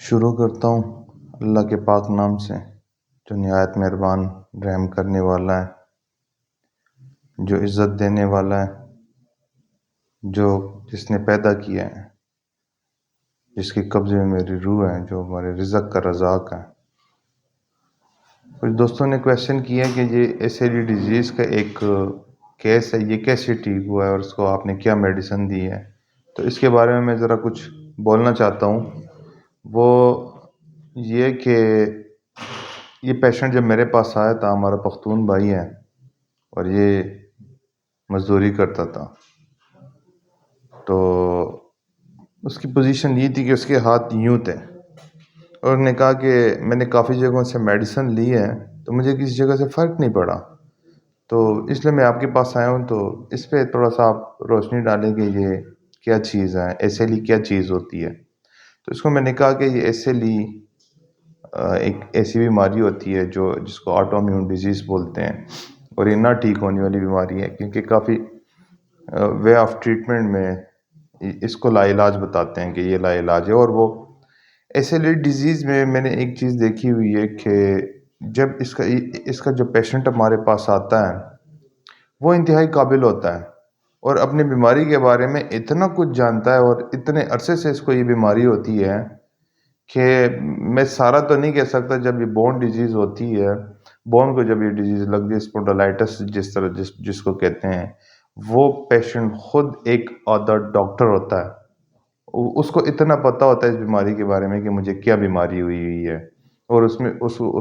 شروع کرتا ہوں اللہ کے پاک نام سے جو نہایت مہربان رحم کرنے والا ہے، جو عزت دینے والا ہے، جس نے پیدا کیا ہے، جس کے قبضے میں میری روح ہے، جو ہمارے رزق کا رزاق ہے۔ کچھ دوستوں نے کویشچن کیا کہ یہ SLE ڈیزیز کا ایک کیس ہے، یہ کیسے ٹھیک ہوا ہے اور اس کو آپ نے کیا میڈیسن دی ہے، تو اس کے بارے میں ذرا کچھ بولنا چاہتا ہوں۔ وہ یہ کہ یہ پیشنٹ جب میرے پاس آیا تھا، ہمارا پختون بھائی ہے اور یہ مزدوری کرتا تھا، تو اس کی پوزیشن یہ تھی کہ اس کے ہاتھ یوں تھے، اور نے کہا کہ میں نے کافی جگہوں سے میڈیسن لی ہے تو مجھے کسی جگہ سے فرق نہیں پڑا، تو اس لیے میں آپ کے پاس آیا ہوں، تو اس پہ تھوڑا سا آپ روشنی ڈالیں کہ یہ کیا چیز ہے، SLE کیا چیز ہوتی ہے۔ تو اس کو میں نے کہا کہ یہ SLE ایک ایسی بیماری ہوتی ہے جس کو آٹو امیون ڈیزیز بولتے ہیں، اور یہ نہ ٹھیک ہونے والی بیماری ہے، کیونکہ کافی وے آف ٹریٹمنٹ میں اس کو لا علاج بتاتے ہیں کہ یہ لا علاج ہے۔ اور وہ SLE ڈیزیز میں نے ایک چیز دیکھی ہوئی ہے کہ جب اس کا جو پیشنٹ ہمارے پاس آتا ہے وہ انتہائی قابل ہوتا ہے اور اپنی بیماری کے بارے میں اتنا کچھ جانتا ہے، اور اتنے عرصے سے اس کو یہ بیماری ہوتی ہے کہ میں سارا تو نہیں کہہ سکتا۔ جب یہ بون ڈیزیز ہوتی ہے، بون کو جب یہ ڈیزیز لگ جائے، اسپونڈلائٹس جس کو کہتے ہیں، وہ پیشنٹ خود ایک آدھا ڈاکٹر ہوتا ہے، اس کو اتنا پتہ ہوتا ہے اس بیماری کے بارے میں کہ مجھے کیا بیماری ہوئی ہے، اور اس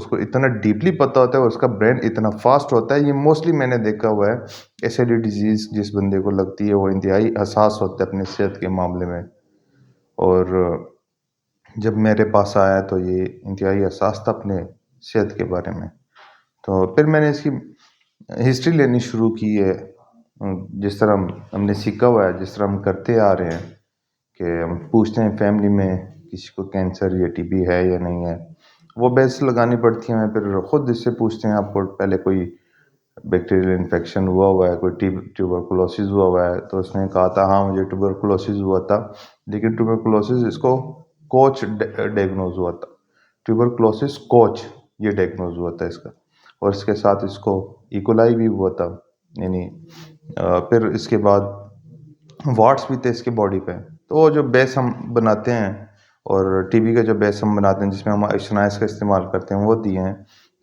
کو اتنا ڈیپلی پتہ ہوتا ہے، اور اس کا برین اتنا فاسٹ ہوتا ہے۔ یہ موسٹلی میں نے دیکھا ہوا ہے، SLE ڈیزیز جس بندے کو لگتی ہے وہ انتہائی حساس ہوتا ہے اپنی صحت کے معاملے میں، اور جب میرے پاس آیا تو یہ انتہائی حساس تھا اپنے صحت کے بارے میں۔ تو پھر میں نے اس کی ہسٹری لینی شروع کی ہے، جس طرح ہم نے سیکھا ہوا ہے، جس طرح ہم کرتے آ رہے ہیں کہ ہم پوچھتے ہیں فیملی میں کسی کو کینسر یا TB ہے یا نہیں ہے، وہ بیس لگانی پڑتی ہیں، پھر خود اس سے پوچھتے ہیں آپ کو پہلے کوئی بیکٹیریل انفیکشن ہوا ہے، کوئی ٹیوبرکلوسس ہوا ہے، تو اس نے کہا تھا ہاں مجھے ٹیوبرکلوسس ہوا تھا، لیکن ٹیوبرکلوسس اس کو کوچ ڈائگنوز ہوا تھا، ٹیوبرکلوسس کوچ یہ ڈائگنوز ہوا تھا اس کا، اور اس کے ساتھ اس کو ایکولائی بھی ہوا تھا، یعنی پھر اس کے بعد واٹس بھی تھے اس کی باڈی پہ۔ تو وہ جو بیس ہم بناتے ہیں، اور TB کا جو بیس ہم بناتے ہیں جس میں ہم ایشنائز کا استعمال کرتے ہیں، وہ دیے ہیں۔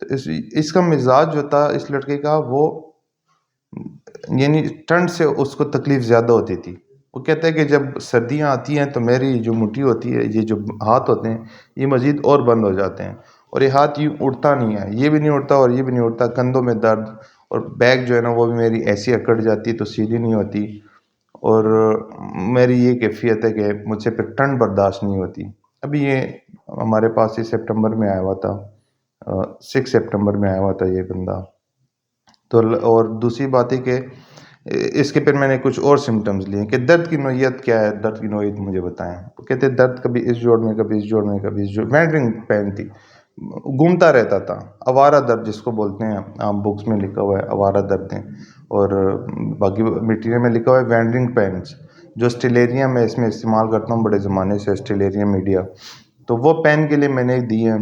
تو اس کا مزاج جو تھا اس لڑکے کا، وہ یعنی ٹھنڈ سے اس کو تکلیف زیادہ ہوتی تھی۔ وہ کہتا ہے کہ جب سردیاں آتی ہیں تو میری جو مٹھی ہوتی ہے، یہ جو ہاتھ ہوتے ہیں، یہ مزید اور بند ہو جاتے ہیں، اور یہ ہاتھ یوں اڑتا نہیں ہے، یہ بھی نہیں اڑتا اور یہ بھی نہیں اڑتا، کندھوں میں درد، اور بیک جو ہے نا وہ بھی میری ایسی اکڑ جاتی تو سیدھی نہیں ہوتی، اور میری یہ کیفیت ہے کہ مجھ سے پھر ٹھنڈ برداشت نہیں ہوتی۔ ابھی یہ ہمارے پاس ہی سپٹمبر میں آیا ہوا تھا، 6 سپٹمبر میں آیا ہوا تھا یہ بندہ۔ تو اور دوسری بات ہے کہ اس کے پھر میں نے کچھ اور سمٹمز لیے کہ درد کی نوعیت کیا ہے، درد کی نوعیت مجھے بتائیں۔ وہ کہتے ہیں درد کبھی اس جوڑ میں، کبھی اس جوڑ میں، کبھی اس جوڑ، وینڈرنگ پین تھی، گھومتا رہتا تھا، آوارہ درد جس کو بولتے ہیں، عام بکس میں لکھا ہوا ہے آوارہ درد ہیں، اور باقی میٹیریل میں لکھا ہوا ہے وینڈرنگ پینس، جو اسٹیلیریا میں اس میں استعمال کرتا ہوں بڑے زمانے سے، اسٹیلیریا میڈیا، تو وہ پین کے لیے میں نے دی ہے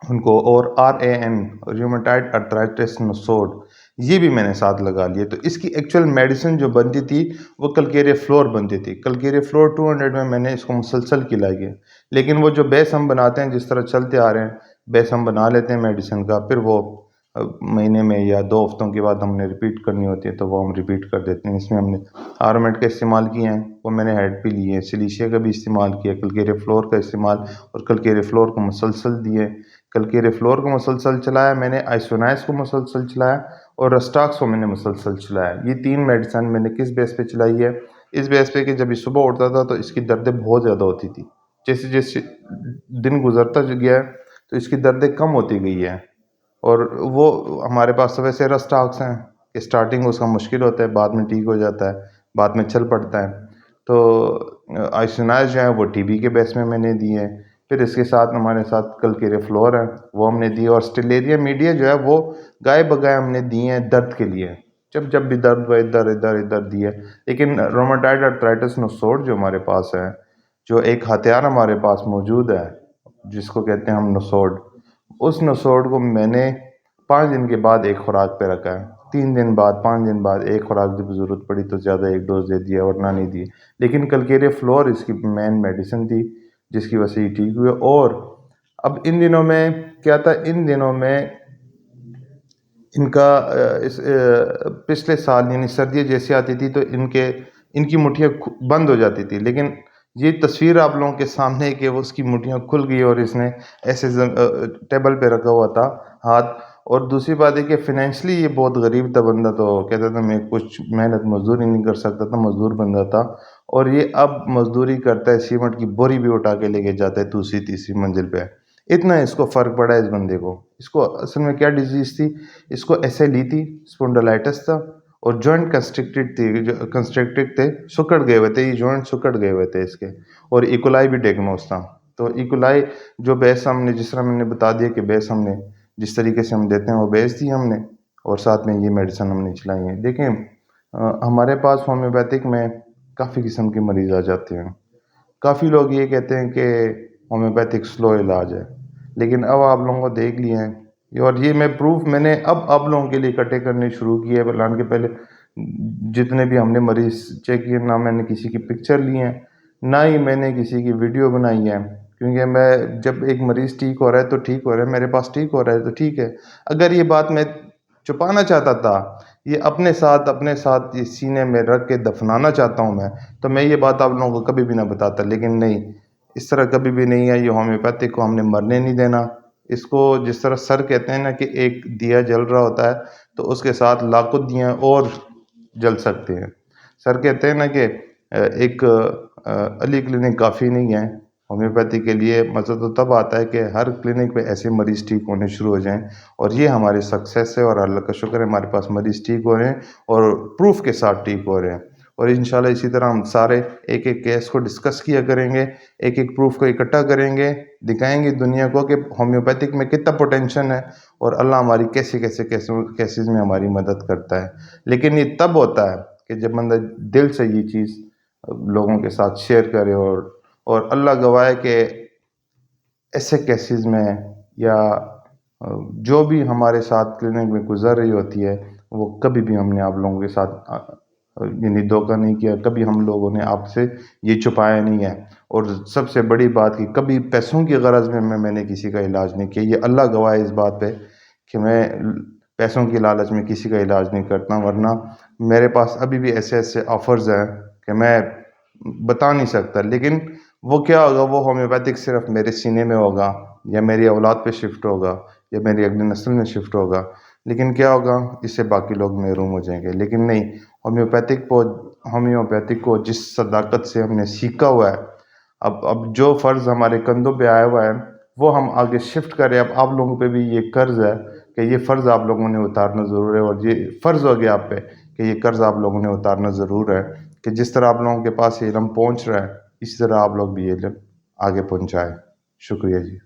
ان کو، اور RAN ریومیٹائڈ ارتھرائٹس نوسوڈ یہ بھی میں نے ساتھ لگا لیا۔ تو اس کی ایکچوئل میڈیسن جو بنتی تھی وہ کلکیریا فلور بنتی تھی، کلکیریا فلور 200 میں نے اس کو مسلسل کھلائی ہے، لیکن وہ جو بیس ہم بناتے ہیں، جس طرح چلتے آ رہے ہیں بیس ہم بنا لیتے ہیں میڈیسن کا، پھر وہ مہینے میں یا 2 ہفتوں کے بعد ہم نے ریپیٹ کرنی ہوتی ہے تو وہ ہم ریپیٹ کر دیتے ہیں۔ اس میں ہم نے آرمیٹ کا استعمال کیے ہیں، وہ میں نے ہیڈ پہ لیے ہیں، سلیشیا کا بھی استعمال کیا، کلکیریا فلور کا استعمال، اور کلکیریا فلور کو مسلسل دیے، کلکیریا فلور کو مسلسل چلایا میں نے، آئسونائز کو مسلسل چلایا، اور رسٹاکس کو میں نے مسلسل چلایا۔ یہ 3 میڈیسن میں نے کس بیس پہ چلائی ہے؟ اس بیس پہ کہ جب یہ صبح اٹھتا تھا تو اس کی دردیں بہت زیادہ ہوتی تھی، جیسے جیسے دن گزرتا گیا ہے تو اس کی دردیں کم ہوتی گئی ہیں، اور وہ ہمارے پاس تو ویسے رسٹاکس ہیں کہ سٹارٹنگ اس کا مشکل ہوتا ہے، بعد میں ٹھیک ہو جاتا ہے، بعد میں چل پڑتا ہے۔ تو آئسونائز جو ہے وہ TB کے بیس میں نے دی ہے، پھر اس کے ساتھ ہمارے ساتھ کلکیریا فلور ہے وہ ہم نے دی، اور اسٹیلیریا میڈیا جو ہے وہ گائے بگائے ہم نے دی ہیں درد کے لیے، جب بھی درد ہوا ادھر دیے۔ لیکن رومیٹائڈ ارتھرائٹس نوسوڈ جو ہمارے پاس ہے، جو ایک ہتھیار ہمارے پاس موجود ہے، جس کو کہتے ہیں ہم نسوڈ، اس نسوڈ کو میں نے 5 دن کے بعد ایک خوراک پہ رکھا ہے، 3 دن بعد 5 دن بعد ایک خوراک جب ضرورت پڑی تو زیادہ ایک ڈوز دے دیا ورنہ نہیں دی. لیکن کلکیریا فلور اس کی مین میڈیسن تھی جس کی وجہ سے یہ ٹھیک ہوئے. اور اب ان دنوں میں کیا تھا، ان دنوں میں ان کا پچھلے سال یعنی سردیاں جیسے آتی تھی تو ان کی مٹھیاں بند ہو جاتی تھی، لیکن یہ تصویر آپ لوگوں کے سامنے ہے کہ وہ اس کی مٹھیاں کھل گئی اور اس نے ایسے ٹیبل پہ رکھا ہوا تھا ہاتھ. اور دوسری بات ہے کہ فائنینشلی یہ بہت غریب تھا بندہ، تو کہتا تھا میں کچھ محنت مزدوری نہیں کر سکتا تھا، مزدور بندہ تھا. اور یہ اب مزدوری کرتا ہے، سیمنٹ کی بوری بھی اٹھا کے لے کے جاتا ہے دوسری تیسری منزل پہ. اتنا اس کو فرق پڑا ہے اس بندے کو. اس کو اصل میں کیا ڈیزیز تھی، اس کو ایس ایل ای تھی، اسپونڈلائٹس تھا اور جوائنٹ کنسٹرکٹڈ تھی، جو کنسٹرکٹڈ تھے، سکڑ گئے ہوئے تھے، یہ جوائنٹ سکڑ گئے ہوئے تھے اس کے. اور ایکولائی بھی ڈیگنوز تھا. تو ایکولائی جو بیس ہم نے، جس طرح میں نے بتا دیا کہ بیس ہم نے جس طریقے سے ہم دیتے ہیں وہ بیس دی ہم نے، اور ساتھ میں یہ میڈیسن ہم نے چلائی ہیں. دیکھیں ہمارے پاس ہومیوپیتھک میں کافی قسم کے مریض آ جاتے ہیں. کافی لوگ یہ کہتے ہیں کہ ہومیوپیتھک سلو علاج ہے، لیکن اب آپ لوگوں کو دیکھ لیے ہیں، اور یہ میں پروف میں نے اب آپ لوگوں کے لیے اکٹھے کرنے شروع کیے. اعلان کے پہلے جتنے بھی ہم نے مریض چیک کیے، نہ میں نے کسی کی پکچر لی ہیں، نہ ہی میں نے کسی کی ویڈیو بنائی ہے، کیونکہ میں جب ایک مریض ٹھیک ہو رہا ہے تو ٹھیک ہو رہا ہے، میرے پاس ٹھیک ہو رہا ہے تو ٹھیک ہے. اگر یہ بات میں چھپانا چاہتا تھا، یہ اپنے ساتھ یہ سینے میں رکھ کے دفنانا چاہتا ہوں میں، تو میں یہ بات آپ لوگوں کو کبھی بھی نہ بتاتا. لیکن نہیں، اس طرح کبھی بھی نہیں ہے. یہ ہومیوپیتھک کو ہم نے مرنے نہیں دینا. اس کو جس طرح سر کہتے ہیں نا کہ ایک دیا جل رہا ہوتا ہے تو اس کے ساتھ لاکھوں دیاں اور جل سکتے ہیں. سر کہتے ہیں نا کہ ایک علی کلینک کافی نہیں ہے ہومیوپیتھی کے لیے. مزہ تو تب آتا ہے کہ ہر کلینک پہ ایسے مریض ٹھیک ہونے شروع ہو جائیں، اور یہ ہماری سکسیس ہے. اور اللہ کا شکر ہے ہمارے پاس مریض ٹھیک ہو رہے ہیں اور پروف کے ساتھ ٹھیک ہو رہے ہیں. اور انشاءاللہ اسی طرح ہم سارے ایک ایک کیس کو ڈسکس کیا کریں گے، ایک ایک پروف کو اکٹھا کریں گے، دکھائیں گے دنیا کو کہ ہومیوپیتھک میں کتنا پوٹینشل ہے اور اللہ ہماری کیسے کیسز میں ہماری مدد کرتا ہے. لیکن یہ تب ہوتا ہے کہ جب بندہ دل سے یہ چیز لوگوں کے ساتھ شیئر کرے. اور اللہ گواہ ہے کہ ایسے کیسز میں یا جو بھی ہمارے ساتھ کلینک میں گزر رہی ہوتی ہے، وہ کبھی بھی ہم نے آپ لوگوں کے ساتھ یعنی دھوکہ نہیں کیا، کبھی ہم لوگوں نے آپ سے یہ چھپایا نہیں ہے. اور سب سے بڑی بات کہ کبھی پیسوں کی غرض میں نے کسی کا علاج نہیں کیا. یہ اللہ گواہ ہے اس بات پہ کہ میں پیسوں کی لالچ میں کسی کا علاج نہیں کرتا. ورنہ میرے پاس ابھی بھی ایسے آفرز ہیں کہ میں بتا نہیں سکتا. لیکن وہ کیا ہوگا، وہ ہومیوپیتھک صرف میرے سینے میں ہوگا یا میری اولاد پہ شفٹ ہوگا یا میری اگلی نسل میں شفٹ ہوگا. لیکن کیا ہوگا، اس سے باقی لوگ محروم ہو جائیں گے. لیکن نہیں، ہومیوپیتھک کو جس صداقت سے ہم نے سیکھا ہوا ہے، اب جو فرض ہمارے کندھوں پہ آیا ہوا ہے وہ ہم آگے شفٹ کریں. اب آپ لوگوں پہ بھی یہ قرض ہے کہ یہ فرض آپ لوگوں نے اتارنا ضرور ہے. اور یہ فرض ہو گیا آپ پہ کہ یہ قرض آپ لوگوں نے اتارنا ضرور ہے کہ جس طرح آپ لوگوں کے پاس یہ علم پہنچ رہا ہے، اسی طرح آپ لوگ بھی یہ علم آگے پہنچائیں. شکریہ جی.